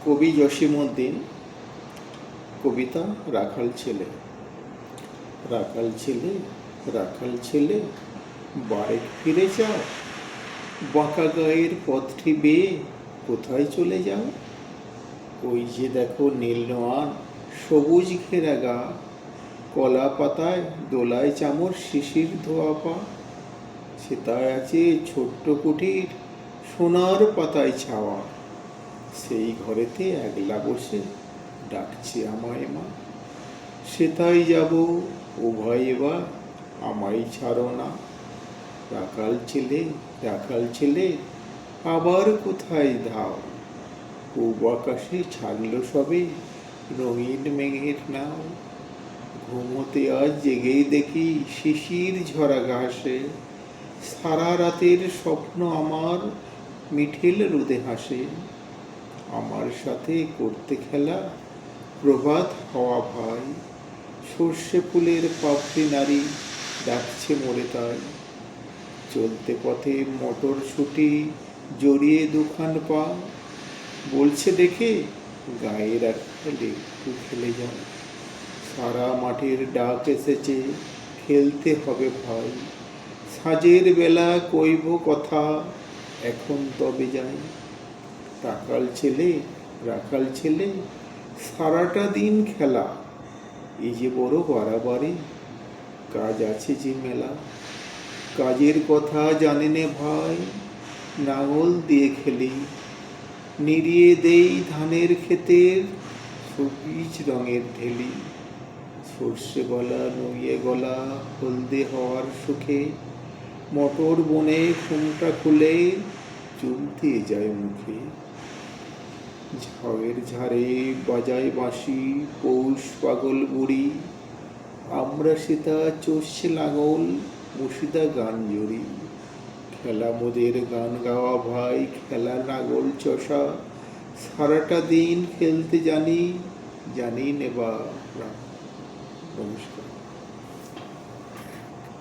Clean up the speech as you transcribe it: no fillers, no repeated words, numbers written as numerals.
কবি জসিমউদ্দিন কবিতা রাখাল ছেলে। রাখাল ছেলে, রাখাল ছেলে, বাড়ি ফিরে যাও, বাঁকা গায়ের পথটি বেয়ে কোথায় চলে যাও? ওই যে দেখো নীল নোয়ান সবুজ ঘেরা গা, কলা পাতায় দোলায় চামর শিশির ধোয়া পা, সেটায় আছে ছোট্ট কুটির সোনার পাতায় ছাওয়া, সেই ঘরেতে একলা বসে ডাকছে আমায় মা। সেটাই যাব ও ভয় এবার, আমায় ছাড়ো না। রাখাল ছেলে, রাখাল ছেলে, আবার কোথায় ধাও? পূব আকাশে ছাড়ল সবে রঙিন মেঘের নাও। ঘুমোতে আজ জেগেই দেখি শিশির ঝরা ঘাসে, সারা রাতের স্বপ্ন আমার মিঠেল রোদে হাসে। আমার সাথে করতে খেলা প্রভাত হওয়া ভাই, সর্ষে ফুলের পাপড়ি নারী ডাকছে মোরে তাই। চলতে পথে মোটর ছুটি জড়িয়ে দুখান পা, বলছে দেখে গায়ে রাখলে একটু খেলে যাও। সারা মাঠের ডাক এসেছে, খেলতে হবে ভাই। সাঁঝের বেলা কইব কথা, এখন তবে যাই। রাখাল ছেলে, রাখাল ছেলে, সারাটা দিন খেলা, এই যে বড় বাড়াবাড়ি, কাজ আছে যে মেলা। কাজের কথা জানে নে ভাই, নাঙল দিয়ে খেলি, নিড়িয়ে দেই ধানের ক্ষেতের সবুজ রঙের ঢেলি। সর্ষে গলা নুয়ে গলা হলদে হওয়ার সুখে, মটর বনে ঘুমটা খুলে চুল দিয়ে যায় মুখে। ঝড়ের ঝাড়ে বাজায় বাঁশি পৌষ পাগল বুড়ি, আমরা সেটা চষছে লাঙল মুর্শিদা গান জুড়ি। খেলা মোদের গান গাওয়া ভাই, খেলা লাঙল চষা, সারাটা দিন খেলতে জানি, জানি নেবা। নমস্কার।